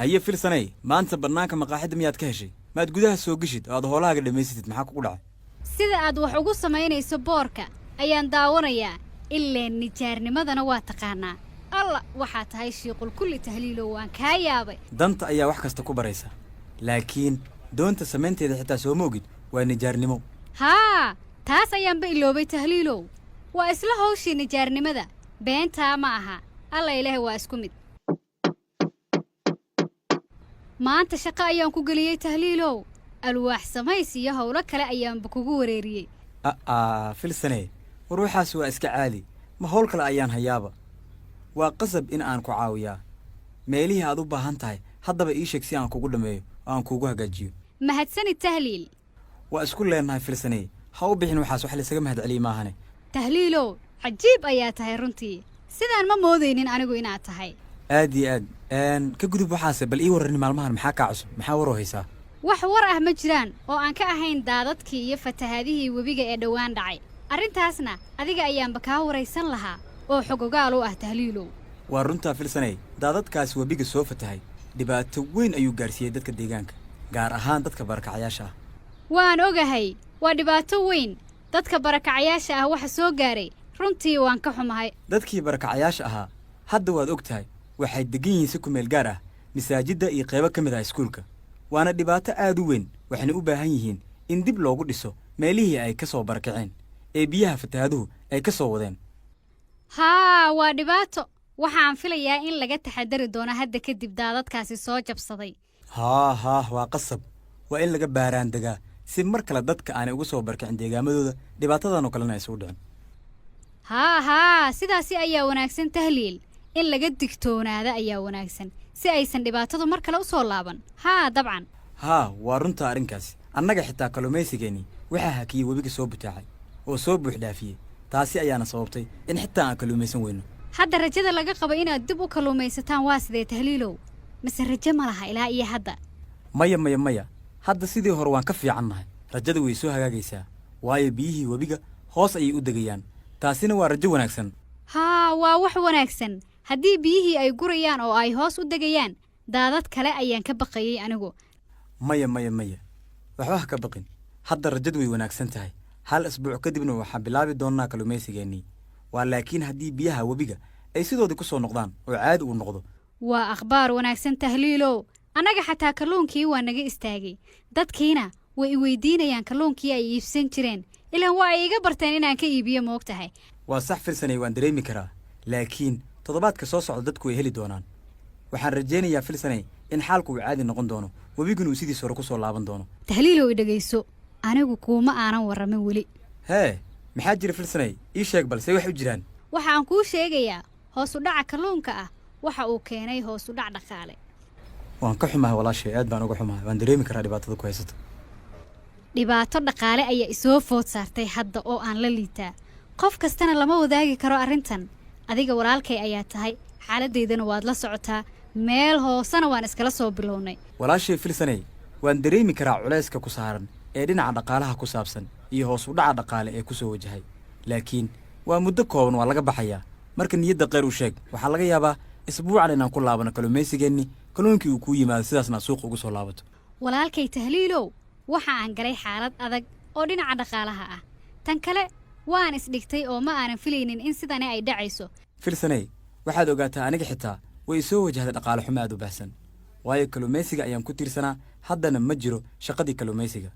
هي فلسني ما أنت برنامج مقاعد مياد كهشي ما تقولها سوق جشيد هذا هو لاقي دميستي معك وقلع sida aad wax ugu samaynayso boorka ayaan daawanayaa ilaa nijaarnimadana waa taqaanaa alla waxa tahay shiiqul kulli tahliilo waan ka yaabay danta ayaa wax kasta ku baraysa laakiin doonta samaynteeda xitaa soo moogid waa nijaarnimo haa taas ayaan ba iloobay tahliilo waa isla hawshii nijaarnimada beenta ma aha alla ilaahay waa isku mid maanta shaqo ayaan ku galiyay tahliilo alwaax samaysiyo hawlo kale ayaan kugu wareeriyay فلسني وروحها سوا اسك عالي ما هول كلا أيان هيابا وقصب إن أنكو عاويا ميليه هذا بهانتاي هذا بإيشك سي أنكو قد مايو أنكو جوها جيو ما هتسني التهليل وأسكول لنا فلسني هاو بيحن وحاس وحل سجم هاد علي ما هني تهليلو عجيب أيات هاي رنتي سيدان ما موذينين أنا قوينا تهاي آدي أن كجذب وحاسب بل ورني مالمهن محاك عصب محاوره هيسا wax war ah ma jiraan oo aan ka ahayn daadadkii iyo fatahaadihii webiga ee dhawaan dhacay arintaasna adiga ayaanba ka waraysan lahaa oo xogogaal u ah tahliilo waa runta filsanay daadadkaas webiga soo fatahay dhibaato weyn ayuu gaarsiiyay dadka deegaanka gaar ahaan dadka barakacayaasha ah waan ogahay waa dhibaato weyn dadka barakacayaasha ah waxa soo gaaray runtii waan ka xumahay dadkii barakacayaasha ahaa hadda waad ogtahay waxay degan yihiin si ku meel gaar ah masaajidda iyo qaybo ka mid ah iskuulka waana dhibaato aad u weyn waxayna u baahan yihiin in dib loogu dhiso meelihii ay ka soo barakaceen ee biyaha fatahaaduhu ay ka soo wadeen haa waa dhibaato waxaan filayaa in laga taxadari doono hadda kadib daadadkaasi soo jabsaday haa waa qasab waa in laga baaraan degaa si mar kale dadka aanay ugu soo barakacin deegaamadooda dhibaatadanoo kalena ay soo dhicin haa sidaasi ayaa wanaagsan tahliil in laga digtoonaada ayaa wanaagsan si aysan dhibaatadu mar kale u soo laaban haa dabcan haa waa runta arrinkaasi annaga xitaa kalluumaysigeennii waxaa hakiyey webiga soo butaacay oo soo buux dhaafiyey taasi ayaana sababtay in xitaa aan kalluumaysan weyno hadda rajada laga qabo inaad dib u kalluumaysataan waa sidee tahliilow mise rajo ma laha ilaa iyo hadda maya hadda sidii hore waan ka fiicannahay rajada way soo hagaagaysaa waayo biyihii webiga hoos ayay u degayaan taasina waa rajo wanaagsan haa waa wax wanaagsan haddii biyihii ay gurayaan oo ay hoos u degayaan daadad kale ayaan ka baqayay anigu maya waxba ha ka baqin hadda rajadu way wanaagsan tahay hal asbuuc kadibna waxaan bilaabi doonnaa kalluumaysigeennii waa laakiin haddii biyaha webiga ay sidoodii ku soo noqdaan oo caadi uu noqdo waa akhbaar wanaagsan tahliilow annaga xataa kalluunkii waa naga istaagay dadkiina way i weydiinayaan kalluunkii ay iibsan jireen ilaan waa ay iga barteen inaan ka iibiyo moog tahay waa sax filsanay waan dareemi karaa laakiin toddobaadka soo socda dadku way heli doonaan waxaan rajaynayaa filsanay in xaalku uu caadi noqon doono webiguna uu sidiis hore ku soo laaban doono tahliilow i dhegayso anigu kuuma aanan warramin weli hee maxaa jira filsanay ii sheeg balse wax u jiraan waxaan kuu sheegayaa hoos u dhaca kalluunka ah waxa uu keenay hoos u dhac dhaqaale waan ka xumahay walaashay aad baan uga xumahay waan dareemi karaa dhibaatada ku haysato dhibaato dhaqaale ayaa isoo food saartay hadda oo aan la liitaa qof kastana lama wadaagi karo arrintan adiga walaalkay ayaa tahay xaaladdeydana waad la socotaa meel hoosena waan iskala soo bilownay walaashay filsanay waan dareemi karaa culayska ku saaran ee dhinaca dhaqaalaha ku saabsan iyo hoos u dhaca dhaqaale ee ku soo wajahay laakiin waa muddo kooban waa laga baxayaa marka niyadda qeyr u sheeg waxaa laga yaabaa isbuucan inaan ku laabano kalluumaysigeennii kalluunkii uu kuu yimaado sidaasna suuqa ugu soo laabato walaalkay tahliilow waxa aan galay xaalad adag oo dhinaca dhaqaalaha ah tan kale waan isdhigtay oo ma aanan filaynin in sidani ay dhacayso filsanay waxaad ogaataa aniga xitaa way soo wajahday dhaqaale xumo aad u baahsan waayo kalluumaysiga ayaan ku tiirsanaa haddana ma jiro shaqadii kalluumaysiga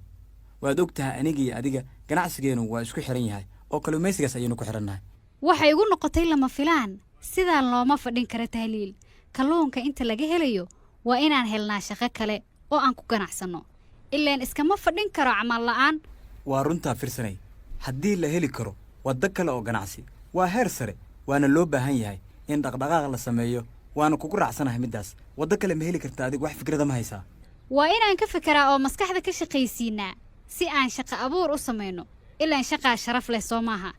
waad og tahay aniga iyo adiga ganacsigeennu waa isku xiran yahay oo kalluumaysigaas ayaynu ku xirannahay waxay igu noqotay lama filaan sidaan looma fadhin karo tahliil kalluunka inta laga helayo waa inaan helnaa shaqo kale oo aan ku ganacsanno ilaan iskama fadhin karo camal la'aan waa runtaa filsanay haddii la heli karo waddo kale oo ganacsi waa heer sare waana loo baahan yahay in dhaqdhaqaaq la sameeyo waana kugu raacsanahay middaas waddo kale ma heli karta adigu wax fikrada ma haysaa waa inaan ka fekeraa oo maskaxda ka shaqaysiinaa si aan shaqo abuur u samayno ilaan shaqaa sharaf leh soo maaha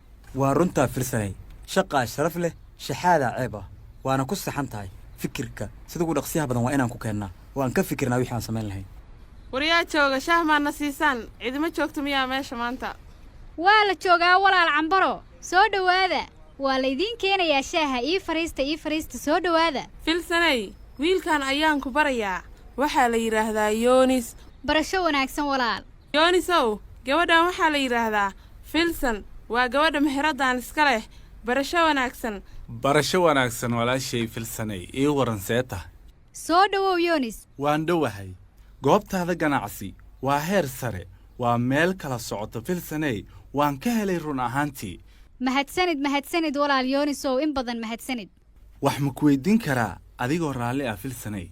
waa runtaa filsanay shaqaa sharaf leh shaxaadaa ceeb ah waana ku saxan tahay fikirka sida ugu dhaqsiyaha badan waa inaan ku keennaa oo aan ka fikirnaa wixii aan samayn lahayn waryaa jooga shaah maadna siisaan cidima joogto miyaa meesha maanta waa la joogaa walaal cambaro soo dhowaada waa laydiin keenayaa shaaha ii fariista soo dhowaada filsanay wiilkan ayaan ku barayaa waxaa la yidhaahdaa yoonis. barasho wanaagsan walaal. yoonisow gabadhan waxaa la yidhaahdaa filsan, waa gabadha meheraddan iska leh. barasho wanaagsan. barasho wanaagsan walaashay filsanay ii waran seeta. soo dhowow yoonis. waan dhowahay. goobtaada ganacsi waa heer sare, waa meel kala socoto filsanay, waan ka helay run ahaantii. mahadsanid walaal yoonisow, in badan mahadsanid. wax ma ku weydiin karaa adigoo raalli ah filsanay?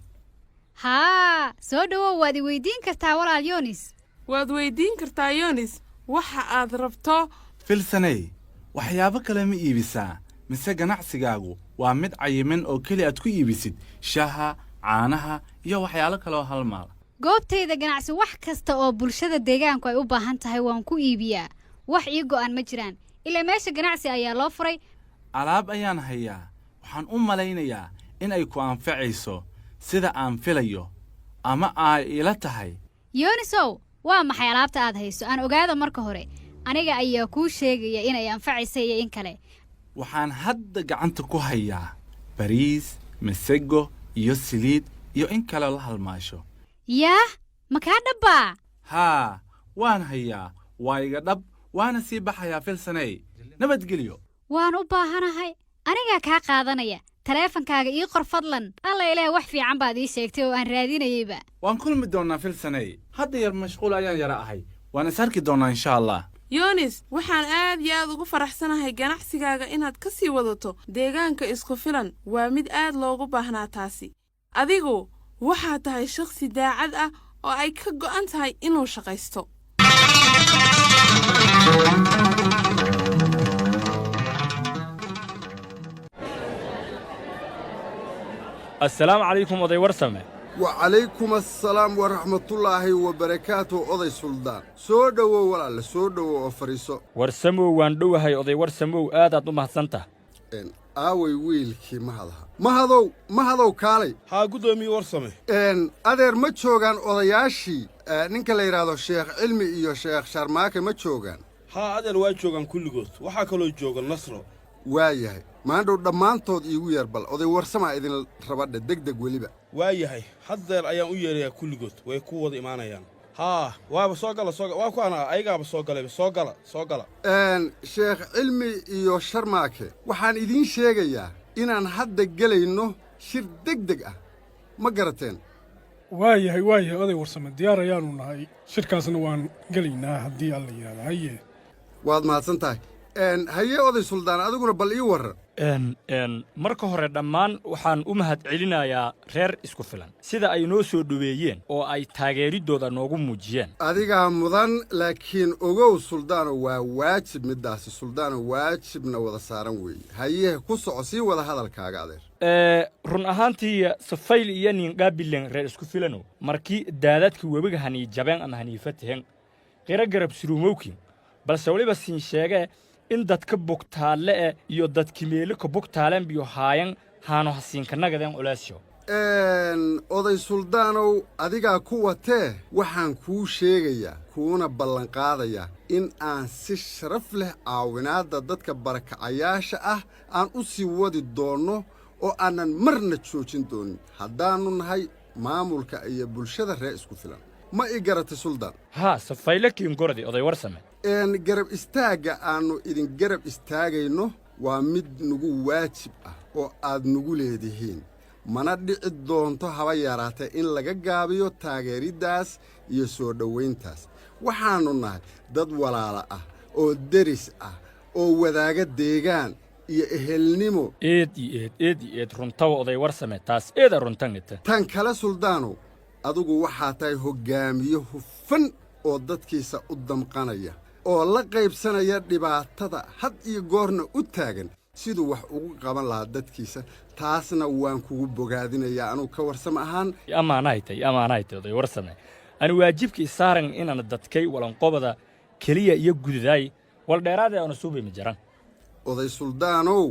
haa, soo dhowow, waad i weydiin kartaa walaal yoonis. waad weydiin kartaa yoonis waxa aad rabto. filsanay, waxyaabo kale ma iibisaa mise ganacsigaagu waa mid cayiman oo keli aad ku iibisid shaaha, caanaha iyo waxyaalo kaleoo halmaal? goobtayda ganacsi wax kasta oo bulshada deegaanku ay u baahan tahay waan ku iibiyaa. wax ii go'an ma jiraan, ilaa meesha ganacsi ayaa loo furay. alaab ayaan hayaa, waxaan u malaynayaa in ay ku anfacayso sida aan filayo ama ay ila tahay. yoonisow, waa maxay alaabta aad hayso? aan ogaado marka hore, aniga ayaa kuu sheegaya inay anfacaysa iyo in kale. waxaan hadda gacanta ku hayaa bariis, masego iyo saliid iyo in kale la halmaasho. yaah, ma kaa dhabbaa? haa, waan hayaa, waa iga dhab, waana sii baxayaa filsanay. nabadgelyo. waan u baahanahay, anigaa kaa qaadanaya. taleefankaaga ii qor fadlan. alla ilaah, wax fiican baad ii sheegtay oo aan raadinayeyba. waan kulmi doonnaa filsanay. hadda yar mashquul ayaan yara ahay, waan is arki doonnaa insha allah. yoonis, waxaan aad iyo aad ugu faraxsanahay ganacsigaaga inaad ka sii wadato deegaanka isku filan. waa mid aad loogu baahnaa taasi. adigu waxaad tahay shakhsi daacad ah oo ay ka go'an tahay inuu shaqaysto. السلام عليكم oday warsame. وعليكم السلام ورحمة الله وبركاته oday suldaan. soo dhowow walaal, soo dhowow oo fariiso. warsamow waan dhowahay oday warsamow, aadaad u mahadsantahay. aaway wiilkii mahadow kaalay. haa guddoomiye warsame. adeer ma joogaan odayaashii ninka la yidhaahdo sheekh cilmi iyo sheekh sharmaake ma joogaan? haa adeer waa joogaan kulligood, waxaa kaloo jooga nasro. waayahay, maandhow dhammaantood iigu yeer bal, oday warsamaa idin rabadhe degdeg weliba. waayahay, haddeer ayaan u yeerayaa kulligood, way ku wada imaanayaan. haa waaba soo gala, waa kuwaana ayagaaba soo galayba. soo gala. sheekh cilmi iyo sharmaake, waxaan idiin sheegayaa inaan hadda gelayno shir degdeg ah, ma garateen? waayahay oday warsame, diyaar ayaannu nahay. shirkaasna waan gelaynaa haddii alla yidhaahdo. haye waad mahadsan tahay. haye oday suldaan, adiguna bal ii warran. marka hore dhammaan waxaan u mahad celinayaa reer isku filan sida ay noo soo dhoweeyeen oo ay taageeriddooda noogu muujiyeen. adigaa mudan, laakiin ogow suldaano, waa waajib middaasi. suldaano, waajibna wada saaran weeye. haye ku soco, sii wada hadalkaaga adeer. run ahaantii safayl iyo niinqaabilen reer isku filanow markii daadadkii webiga hanii jabeen ama hanii fatahen qira garab surumowkin, balse weliba siin sheegee in dadka bugtaalle iyo dadki meelo ka bugtaaleen biyo haayan haano hasiinkanagaden culaasyo. oday suldaanow, adigaa ku watee waxaan kuu sheegayaa kuuna ballanqaadayaa in aan si sharaf leh caawinaadda dadka barakacayaasha ah aan u sii wadi doonno oo aanan marna joojin doonin haddaannu nahay maamulka iyo bulshada reer isku filan. ma ii garatay suldaan? haa, safaylakiin gordi oday warsame. garab istaagga aannu idin garab istaagayno waa mid nugu waajib ah oo aad nugu leedihiin, mana dhici doonto haba yaraatee in laga gaabiyo taageeriddaas iyo soo dhowayntaas. waxaannu nahay dad walaala ah oo deris ah oo wadaaga deegaan iyo ehelnimo. eed runtawa oday warsame, taas eeda runtangita. tan kale suldaanow, adigu waxaa tahay hoggaamiye hufan oo dadkiisa u damqanaya oo la qaybsanaya dhibaatada had iyo goorna u taagan siduu wax ugu qaban lahaa dadkiisa. taasna waan kugu bogaadinayaa anugu ka warsame ahaan. amaanaytay oday warsame, ani waajibkii saaran inaan dadkay walanqobada keliya iyo gududaay waldheeraadee aanu suubay ma jiran. oday suldaanow,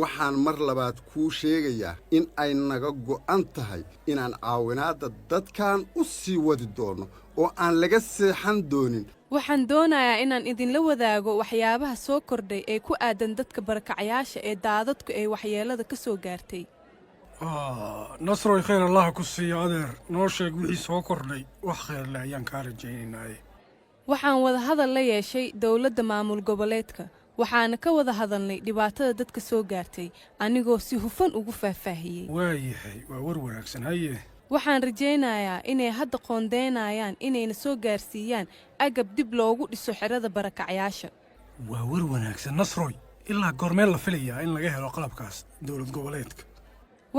waxaan mar labaad kuu sheegayaa in ay naga go'an tahay inaan caawinaadda dadkan u sii wadi doonno oo aan laga seexan doonin. waxaan doonayaa inaan idinla wadaago waxyaabaha soo kordhay ee ku aadan dadka barakacayaasha ee daadadku ay waxyeellada ka soo gaartay. nasroy khayr allaha ku siiyo adeer noo sheeg wixii soo kordhay wax khayr leh ayaan kaa rajaynaynaaye waxaan wada hadal la yeeshay dowladda maamul goboleedka waxaana ka wada hadalnay dhibaatada dadka soo gaartay anigoo si hufan ugu faahfaahiyey waayahay waa war wanaagsan haye waxaan rajaynayaa inay hadda qoondeynayaan inayna soo gaarsiiyaan agab dib loogu dhiso xerada barakacyaasha waa war wanaagsan nasroy ilaa goormeel la filayaa in laga helo qalabkaas dowlad goboleedka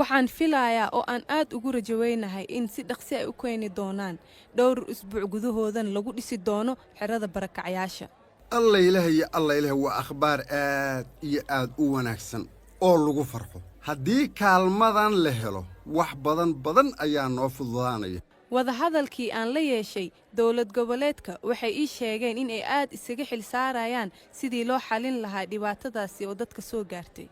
waxaan filayaa oo aan aad ugu rajaweynahay in si dhaqsi ay u keeni doonaan dhowr usbuuc gudahoodan lagu dhisi doono xerada barakacyaasha alla ilaah waa akhbaar aad iyo aad u wanaagsan oo lagu farxo haddii kaalmadan la helo wax badan ayaa noo fududaanaya wadahadalkii aan la yeeshay dowlad goboleedka waxay ii sheegeen in ay aad isaga xil saarayaan sidii loo xalin lahaa dhibaatadaasi oo dadka soo gaartay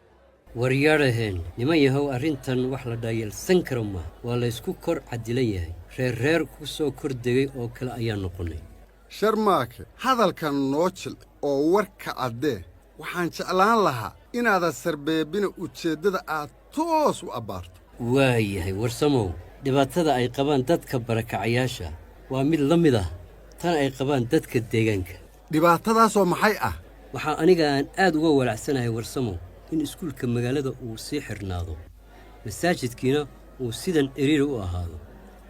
waryaadhaheen niman yahow arrintan wax la dhaayalsan karo ma waa laysku kor cadilan yahay reer ku soo kor degay oo kale ayaa noqonnay sharmaake hadalkan noo jil oo warka caddee waxaan jeclaan lahaa inaadan sarbeebina ujeeddada aad toos u abbaarto waayahay warsamow dhibaatada ay qabaan dadka barakacayaasha waa mid la mid ah tan ay qabaan dadka deegaanka dhibaatadaasoo maxay ah waxaa aniga aan aad uga walacsanahay warsamow in iskuulka magaalada uu sii xirnaado masaajidkiina uu sidan eriir u ahaado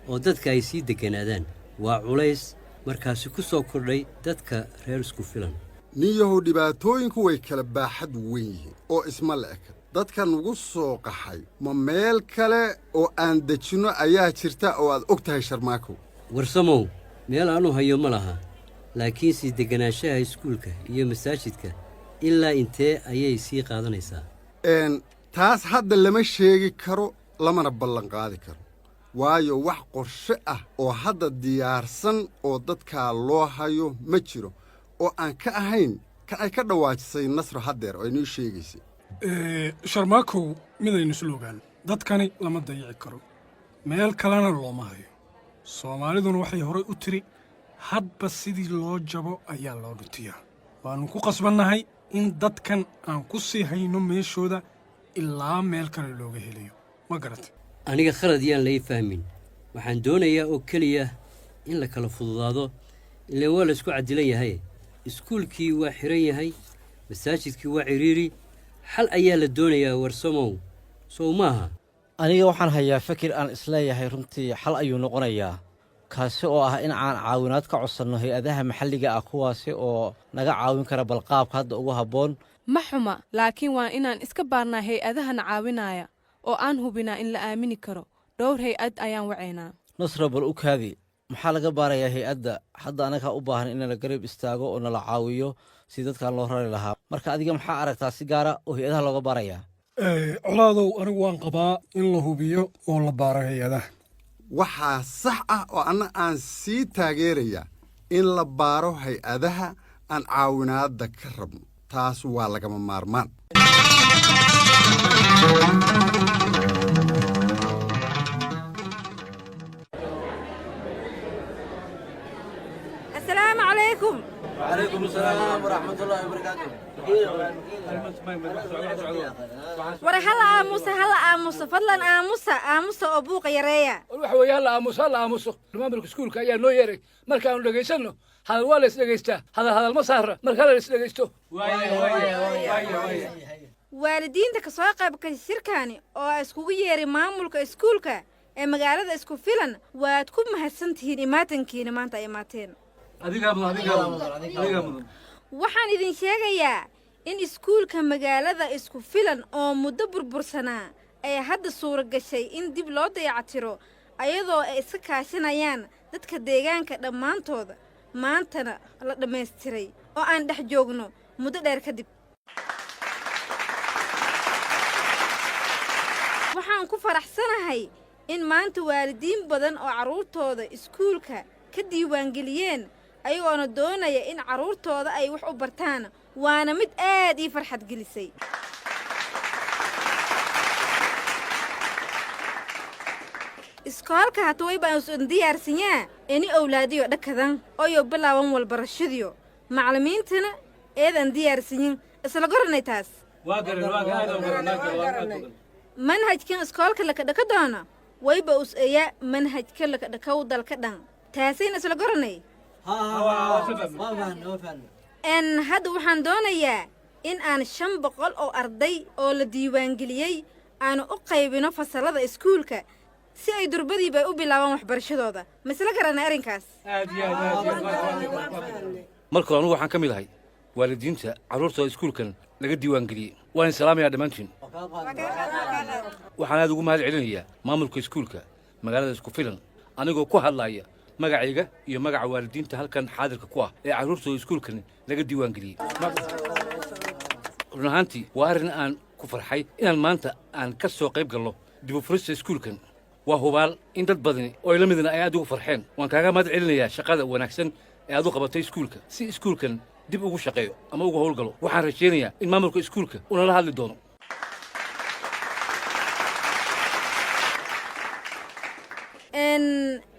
oo dadka ay sii degganaadaan waa culays markaasi ku soo kordhay dadka reer isku filan niyahow dhibaatooyinku way kala baaxad weyn yihiin oo isma le'eka dadka nugu soo qaxay ma meel kale oo aan dejinno ayaa jirta oo aad og tahay sharmaakow warsamow meel aanu hayo ma laha laakiin sii degganaanshaha iskuulka iyo masaajidka ilaa intee ayay sii qaadanaysaa taas hadda lama sheegi karo lamana ballanqaadi karo waayo wax qorshe ah oo hadda diyaarsan oo dadkaa loo hayo ma jiro oo aan ka ahayn kan ay ka dhawaajisay nasro haddeer oo aynoo sheegaysay sharmaakow midaynu isla ogaan dadkani lama dayici karo meel kalena looma hayo soomaaliduna waxay horay u tiri hadba sidii loo jabo ayaa loo dhutiyaa waannu ku qasbannahay in dadkan aan ku sii hayno meeshooda ilaa meel kale looga helayo ma garata aniga khalad yaan lay fahmin waxaan doonayaa oo keliya in la kala fududaado ilaan waa laysku cadilan yahay iskuulkii waa xiran yahay masaajidkii waa cidhiiri xal ayaa la doonayaa warsamow sow maaha aniga waxaan hayaa fakir aan isleeyahay runtii xal ayuu noqonayaa kaasi oo ah in aan caawinaad ka codsanno hay-adaha maxalliga ah kuwaasi oo naga caawin kara balqaabka hadda ugu habboon ma xuma laakiin waa inaan iska baarnaa hay-adahana caawinaya oo aan hubinaa in la aamini karo dhowr hay-ad ayaan wacaynaa nasra bal u kaadi maxaa laga baarayaa hay-adda hadda annagaa u baahan in nala garab istaago oo nala caawiyo si dadkaan loo rari lahaa marka adiga maxaa aragtaa si gaara oo hay-adaha looga baarayaa colaadow anigu waan qabaa in la hubiyo oo la baaro hay-adaha waxaa sax ah oo anna aan sii taageerayaa in la baaro hay-adaha aan caawinaadda ka rabno taas waa lagama maarmaan السلام عليكم. وعليكم السلام ورحمة الله وبركاته. ورا هلا آموسة فضلا آموسة أبوك يا ريا. وحوي هلا آموسة المملكة سكولك يا نو يرك مركان لقيسنو هذا والس لقيسته هذا المسار مركان لس لقيسته. waalidiinta ka soo qayb gashay shirkaani oo iskugu yeeray maamulka iskuulka ee magaalada isku filan waad ku mahadsantihiin imaatankiina maanta ay imaateen waxaan idin sheegayaa in iskuulka magaalada isku filan oo muddo burbursanaa ay hadda suura gashay in dib loo dayactiro ayadoo ay iska kaashanayaan dadka deegaanka dhammaantooda maantana la dhammaystiray oo aan dhex joogno muddo dheer kadib waxaan ku faraxsanahay in maanta waalidiin badan oo carruurtooda iskuulka ka diiwaangeliyeen ayagoona doonaya in carruurtooda ay wax u bartaan waana mid aad ii farxad gelisay iskoolka hata way baan usan diyaarsanyaa ini owlaadiyo dhakadan ooyo bilaaban walbarashadiyo macallimiintana eedan diyaarsanyin isla garanay taas manhajkan iskoolka laka dhaka doono wayba us-eeya manhajka laka dhakaw dalka dhan taasayna isla garanay hadda waxaan doonayaa in aan 500 oo arday oo la diiwaangeliyey aanu u qaybino fasalada iskuulka si ay durbadiiba u bilaabaan waxbarashadooda ma isla garanay arrinkaas marka anigu waxaan ka mid ahay waalidiinta carruurta iskuulkan laga diiwaangeliyey waan salaamayaa dhammaantiin waxaan aad ugu mahad celinayaa maamulka iskuulka magaalada isku filan anigoo ku hadlaya magacayga iyo magaca waalidiinta halkan xaadirka ku ah ee carruurta iskuulkan laga diiwaangeliyey run ahaantii waa arrin aan ku farxay inaan maanta aan ka soo qayb galno dib u furista iskuulkan waa hubaal in dad badani oo la midna ay aad ugu farxeen waan kaaga mahad celinayaa shaqada wanaagsan ee aad u qabatay iskuulka si iskuulkan dib ugu shaqeeyo ama ugu howlgalo waxaan rajaynayaa in maamulka iskuulka uu nala hadli doono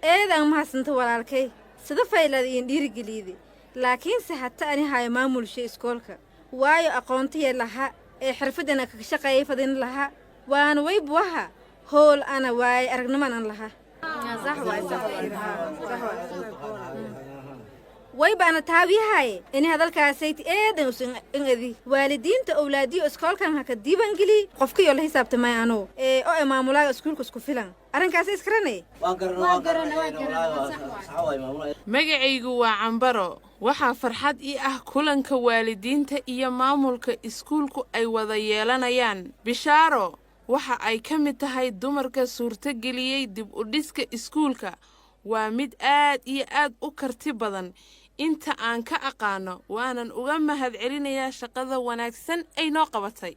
eedaan mahadsanta walaalkay sida faylaad iin dhiirigeliyday laakiinse hata ani hayo maamulsha iskoolka waayo aqoontaya laha ee xirfadana kaga shaqeeyay fadin laha waana waybuwaha howl ana waaye aragnimanan laha waybaana taawiyahaye ini hadalkaasayti eedan usan adi waalidiinta owlaadiyo iskoolkan haka diiwaangeli qofkiyo la xisaabtamay anuu oo maamulaaga iskuulka isku filan arrinkaas iskaranay magacaygu waa Cambaro waxaa farxad ii ah kulanka waalidiinta iyo maamulka iskuulku ay wada yeelanayaan bishaaro waxa ay ka mid tahay dumarka suurtageliyey dib u dhiska iskuulka waa mid aad iyo aad u karti badan inta aan ka aqaano waanan uga mahad celinayaa shaqada wanaagsan ay noo qabatay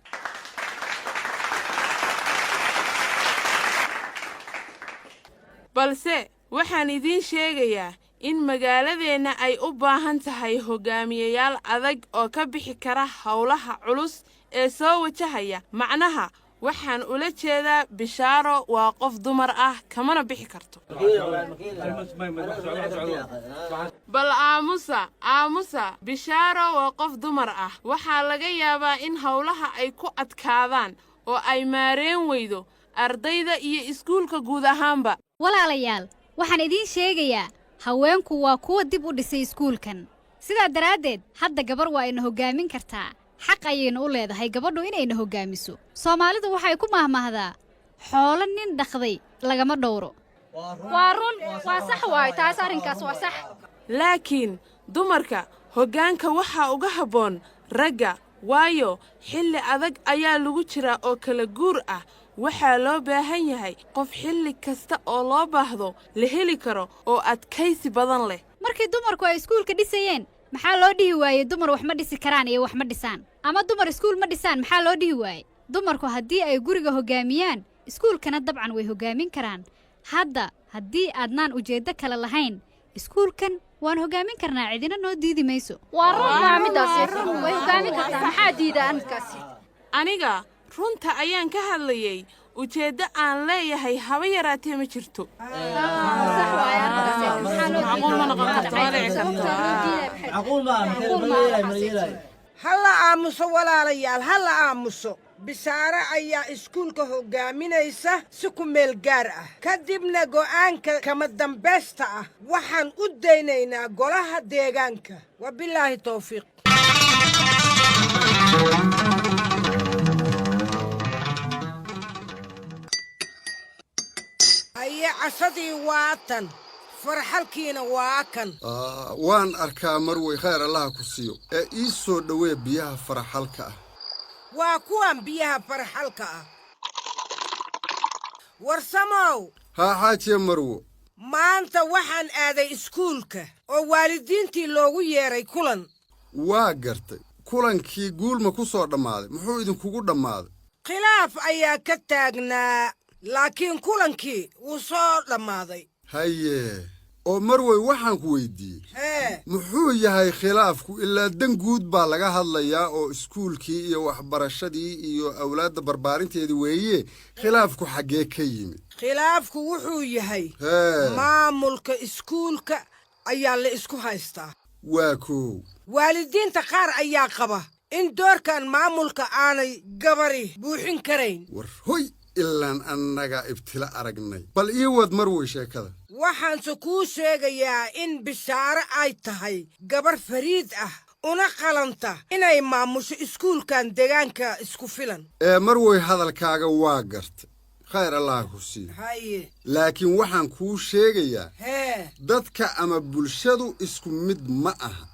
balse waxaan idiin sheegayaa in magaaladeena ay u baahan tahay hogaamiyayaal adag oo ka bixi kara hawlaha culus ee soo wajahaya macnaha waxaan ula jeedaa bishaaro waa qof dumar ah kamana bixi karto bal aamusa bishaaro waa qof dumar ah waxaa laga yaabaa in hawlaha ay ku adkaadaan oo ay maareen weydo ardayda iyo iskuulka guud ahaanba walaalayaal waxaan idiin sheegayaa haweenku waa kuwa dib u dhisay iskuulkan sidaa daraaddeed hadda gabar waa ina hoggaamin kartaa xaq ayayna u leedahay gabadhu inayna hoggaamiso soomaalidu waxay ku mahmahdaa xoolo nin dhaqday lagama dhowro waa run waa sax waay taas arrinkaas waa sax laakiin dumarka hoggaanka waxaa uga habboon ragga waayo xilli adag ayaa lagu jiraa oo kala guur ah waxaa loo baahan yahay qof xilli kasta oo loo baahdo la heli karo oo adkaysi badan leh markii dumarku ay iskuulka dhisayeen maxaa loo dhihi waayey dumar wax ma dhisi karaan iyo wax ma dhisaan ama dumar iskuul ma dhisaan maxaa loo dhihi waayey dumarku haddii ay guriga hoggaamiyaan iskuulkana dabcan way hoggaamin karaan hadda haddii aadnaan ujeeddo kale lahayn iskuulkan waan hoggaamin karnaa cidina noo diidi mayso waa run midaas way hoggaamin kartaa maxaa diida arrinkaasi aniga runta ayaan ka hadlayay ujeeddo aan leeyahay haba yaraatee ma jirto halla aamuso walaalayaal halla aamuso bishaaro ayaa iskuulka hoggaaminaysa si ku meel gaar ah kadibna go'aanka kama dambaysta ah waxaan u daynaynaa golaha deegaanka wabilaahi tawfiiq aye casadii waa tan farxalkiina waa kan waan arkaa marwey khayr allaha ku siiyo ee ii soo dhowee biyaha farxalka ah waa kuwan biyaha farxalka ah warsamow haa xaajiye marwo maanta waxaan aaday iskuulka oo waalidiintii loogu yeedhay kulan waa gartay kulankii guulma ku soo dhammaaday muxuu idinkugu dhammaaday khilaaf ayaa ka taagnaa laakiin kulankii wuu soo dhammaaday haye oo marwey waxaan ku weyddiiyey muxuu yahay khilaafku ilaa dan guud baa laga hadlayaa oo iskuulkii iyo waxbarashadii iyo awlaadda barbaarinteedii weeye khilaafku xaggee ka yimid khilaafku wuxuu yahay maamulka iskuulka ayaa la isku haystaa waa koow waalidiinta qaar ayaa qaba in doorkan maamulka aanay gabari buuxin karayn war hoy ilaan annaga ibtila aragnay bal ii wad marwey sheekada waxaanse kuu sheegayaa in bishaare ay tahay gabar fariid ah una qalanta inay maamusho iskuulkan deegaanka isku filan marwey hadalkaaga waa garta khayr allah ku siiyo haye laakiin waxaan kuu sheegayaa hee dadka ama bulshadu isku mid ma aha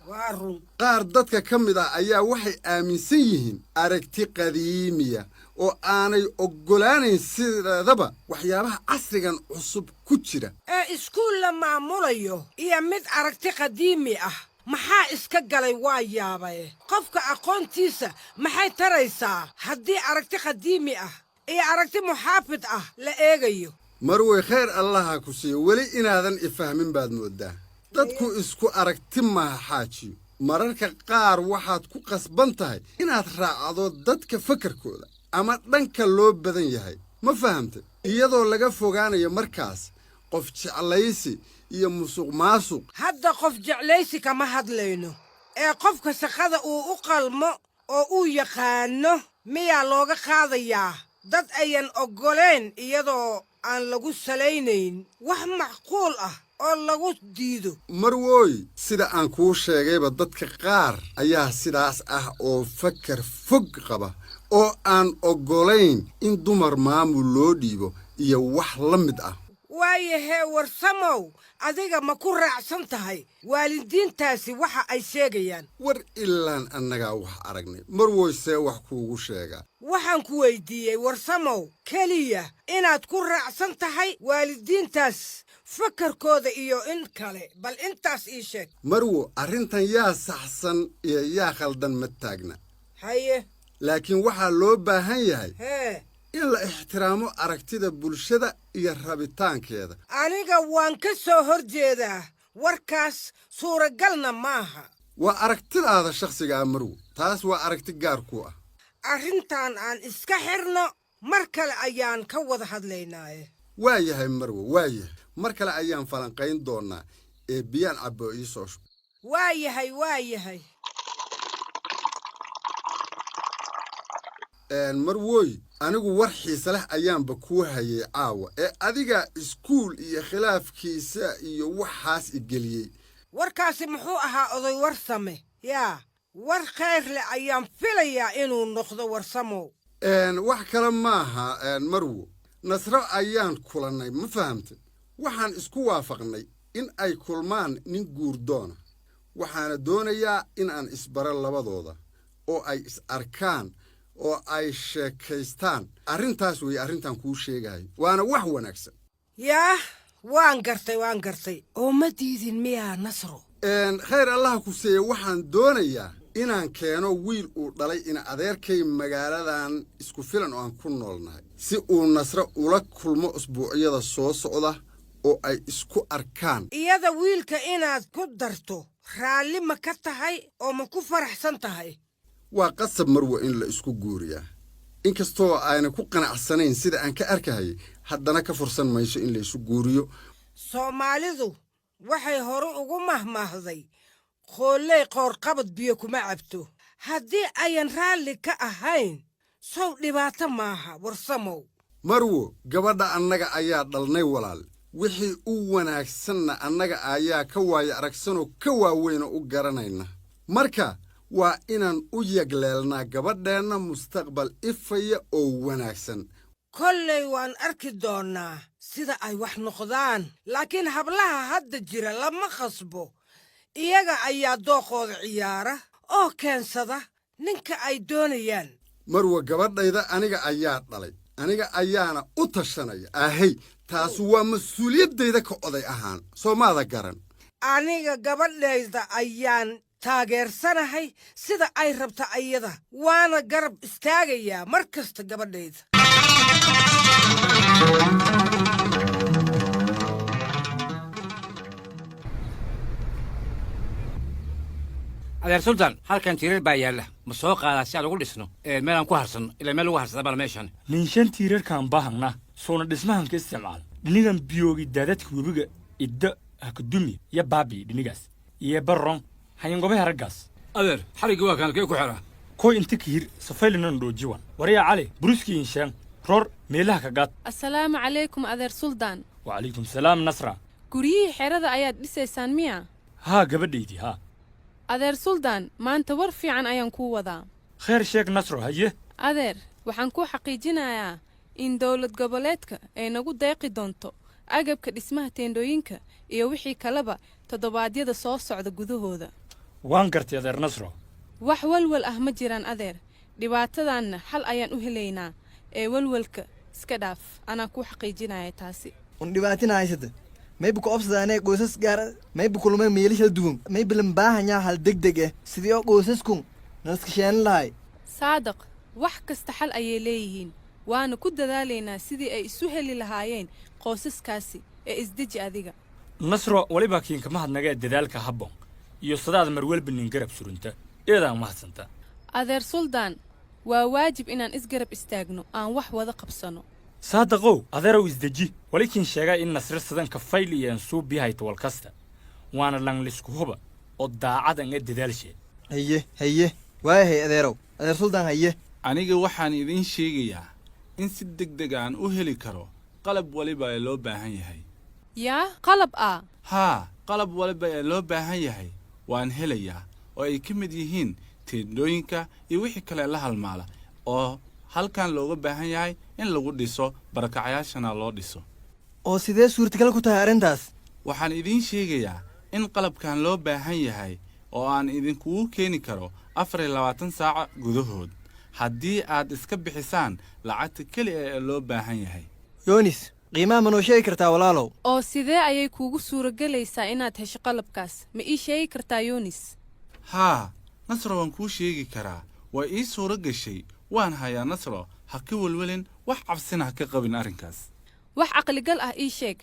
waa run qaar dadka ka mid ah ayaa waxay aaminsan yihiin aragti qadiimiya oo aanay oggolaanayn sideedaba waxyaabaha casrigan cusub ku jira iskuul la maamulayo iyo mid aragti qadiimi ah maxaa iska galay waa yaabaye qofka aqoontiisa maxay taraysaa haddii aragti qadiimi ah iyo aragti muxaafid ah la eegayo marwey khayr allaha ku siiyo weli inaadan ifahmin baad mooddaa dadku isku aragti maaha xaajiyo mararka qaar waxaad ku qasban tahay inaad raacdo dadka fakarkooda ama dhanka loo badan yahay ma fahamtay iyadoo laga fogaanayo markaas qof jeclaysi iyo musuq maasuq hadda qof jeclaysi kama hadlayno ee qofka shaqada uu u qalmo oo uu yaqaano miyaa looga qaadayaa dad ayan oggoleen iyadoo aan lagu salaynayn wax macquul ah oo lagu diido marwooy sida aan kuu sheegayba dadka qaar ayaa sidaas ah oo fakar fog qaba oo aan oggolayn in dumar maamul loo dhiibo iyo wax la mid ah waayahee warsamow adiga ma ku raacsan tahay waalidiintaasi waxa ay sheegayaan war ilaan annagaa wax aragnay marwoy see wax kuugu sheegaa waxaan ku weyddiiyey warsamow keliya inaad ku raacsan tahay waalidiintaas fakarkooda iyo in kale bal intaas ii sheeg marwo arrintan yaa saxsan iyo yaa khaldan ma taagna haye laakiin waxaa loo baahan yahay hee in la ixtiraamo aragtida bulshada iyo rabitaankeeda aniga waan ka soo hor jeedaa warkaas suuragalna maaha waa aragtidaada shakhsigaa marwo taas waa aragti gaar ku ah arrintan aan iska xirno mar kale ayaan ka wada hadlaynaaye waa yahay marwo waa yahay mar kale ayaan falanqayn doonnaa ee biyaan cabbo ii soo shub waa yahay marwooy anigu war xiise leh ayaanba kuu hayay caawa ee adiga iskuul iyo khilaafkiisa iyo waxaas igeliyey warkaasi muxuu ahaa oday warsame yaa war khayr leh ayaan filayaa inuu noqdo warsamow wax kale maaha marwo nasro ayaan kulannay ma fahamtay waxaan isku waafaqnay in ay kulmaan nin guurdoona waxaana doonayaa in aan isbaro labadooda oo ay is arkaan oo ay sheekaystaan arrintaas weeye arrintan kuu sheegayo waana wax wanaagsan yaah waan gartay oo ma diidin miyaa nasro khayr allaha ku seeye waxaan doonayaa inaan keeno wiil uu dhalay in adeerkay magaaladan isku filan oo aan ku noolnahay si uu nasro ula kulmo usbuucyada soo socda oo ay isku arkaan iyada wiilka inaad ku darto raalli ma ka tahay oo ma ku faraxsan tahay waa qasab marwo in la isku guuriyaa inkastoo ayna ku qanacsanayn sida aan ka arkahayay haddana ka fursan mayso in la isu guuriyo soomaalidu waxay hore ugu mahmaahday qoolley qoorqabad biyo kuma cabto haddii ayan raalli ka ahayn sow dhibaato maaha warsamow marwo gabadha annaga ayaa dhalnay walaal wixii u wanaagsanna annaga ayaa ka waayo aragsanoo ka waaweynoo u garanayna marka waa inaan u yagleelnaa gabadheenna mustaqbal ifaya oo wanaagsan kollay waan arki doonnaa sida ay wax noqdaan laakiin hablaha hadda jira lama khasbo iyaga ayaa dooqooda ciyaara oo keensada ninka ay doonayaan marwa gabadhayda aniga ayaa dhalay aniga ayaana u tashanaya ahey taasu waa mas-uuliyaddayda ka oday ahaan soo maada garan aniga gabadhayda ayaan taageersanahay sida ay rabta ayada waana garab istaagayaa mar kasta gabadhayda adeer sultan halkan tiirar baa yaalla ma soo qaadaa si aan ugu dhisno meel aan ku harsanno ilaa meel lagu harsada bala meeshan ninshan tiirarkaan baahagna soona dhismahanka isticmaal dhinigan biyoogi daadadka webiga idda hakadumi iyo baabi dhinigaas iyo barron hayangobaha raggaas adeer xarigii waa kaan kee ku xidhaa koy inta kihir safaylinan dhoojiwan waryaa cali buruskii inshaan رور ميلها كقات assalaamu calaykum adeer suldaan وعليكم السلام نصرة guryihii xerada ayaad dhisaysaan miya ها قبديدي ها adeer suldaan maanta war fiican ayaan kuu wadaa خير شيك نصرة هيه adeer waxaan kuu xaqiijinayaa in dowlad goboleedka ay nagu deeqi doonto agabka dhismaha teendhooyinka iyo wixii kaleba toddobaadyada soo socda gudahooda وان قرتي أدير نصرة wax walwal ah ma jiraan adeer dhibaatadanna xal ayaan u helaynaa ee walwalka iska dhaaf anaa kuu xaqiijinaya taasi un dhibaatina haysata mayba ku obsadaanee qoysas gaar mayba kulmeen meelisha duwan mayba lan baahanyaa hal degdeg ah sidii oo qoysaskun nalaskasheenin lahay saadaq wax kasta xal ayay leeyihiin waana ku dadaalaynaa sidii ay isu heli lahaayeen qoysaskaasi ee isdeji adiga نصرة وليبا كين كما هاد نجا دذلك هبون يصدق مرول بنين قرب سرنته إيه ما حسنته adeer suldaan waa waajib inaan isgarab istaagno aan wax wada qabsano صادقوا أذروا يزدجي ولكن شجع إن نصر السودان كفايل ينسوب بها يتوالكسته وأنا لان لسكوبة الضاعة عن قد ذا الشيء haye waayahay adeerow adeer suldaan haye aniga waxaan idin sheegayaa in si degdeg aan u heli karo qalab waliba ee loo baahan yahay yaa qalab ah haa qalab waliba ee loo baahan yahay waan helayaa oo ay ka mid yihiin teendhooyinka iyo wixii kale la halmaala oo halkan looga baahan yahay in lagu dhiso barakacayaashana loo dhiso oo sidee suurtagal ku tahay arrintaas waxaan idiin sheegayaa in qalabkan loo baahan yahay oo aan idinkugu keeni karo 24 saac gudahood haddii aad iska bixisaan lacagta kaliya ee loo baahan yahay yoonis qiimaha ma noo sheegi kartaa walaalow oo sidee ayay kuugu suuragelaysaa inaad hesho qalabkaas ma ii sheegi kartaa yoonis haa nasro waan kuu sheegi karaa waa ii suuro gashay waan hayaa nasro ha ka welwelin wax cabsina ha ka qabin arrinkaas wax caqligal ah ii sheeg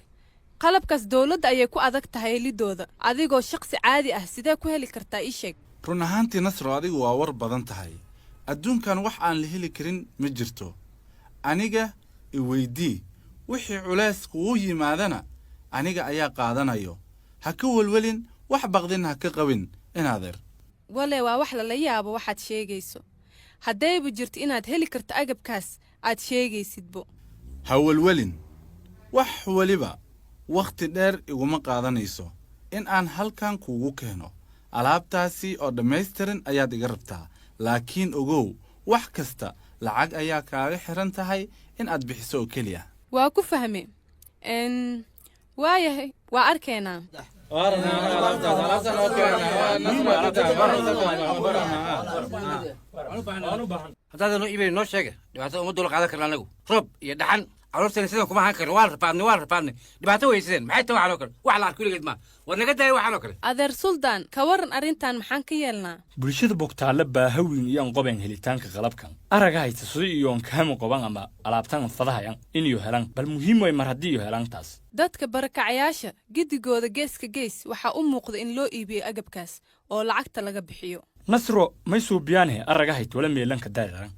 qalabkaas dowladda ayay ku adag tahay helidooda adigoo shaqsi caadi ah sidee ku heli kartaa ii sheeg run ahaantii nasro adigu waa war badan tahay adduunkan wax aan la heli karin ma jirto aniga i weydii wixii culays kugu yimaadana aniga ayaa qaadanayo ha ka welwelin wax baqdin ha ka qabin inaadeer wale waa wax lala yaabo waxaad sheegayso haddayba jirto inaad heli karto agabkaas aad sheegaysidbo ha welwelin wax waliba wakhti dheer iguma qaadanayso in aan halkan kuugu keeno alaabtaasi oo dhammaystiran ayaad iga rabtaa laakiin ogow wax kasta lacag ayaa kaaga xiran tahay in aad bixiso oo keliya waa ku fahme waayahay waa arkaynaa haddaadan noo iibay noo sheega dhibaatada uma dul qaadan karna anagu roob iyo dhaxan carruurteena sidan kuma ahaan karin waan rafaadnay dhibaato weysadeen maxay tahay waxaan oo kale wax la arko weligeed maa war naga daaya waxaan oo kale adeer suldaan ka waran arrintan maxaan ka yeelnaa bulshada bogtaale baahawiin iyo qoban helitaanka qalabkan araga haysta sida iyo kaama qoban ama alaabtan fadahayan inuu helan bal muhiim way mar haddii helan taas dadka barakacayaasha gidigooda geeska gees waxaa u muuqda in loo iibiyo agabkaas oo lacagta laga bixiyo nasro may suubiyaanhe araga hayt wala meelanka daararan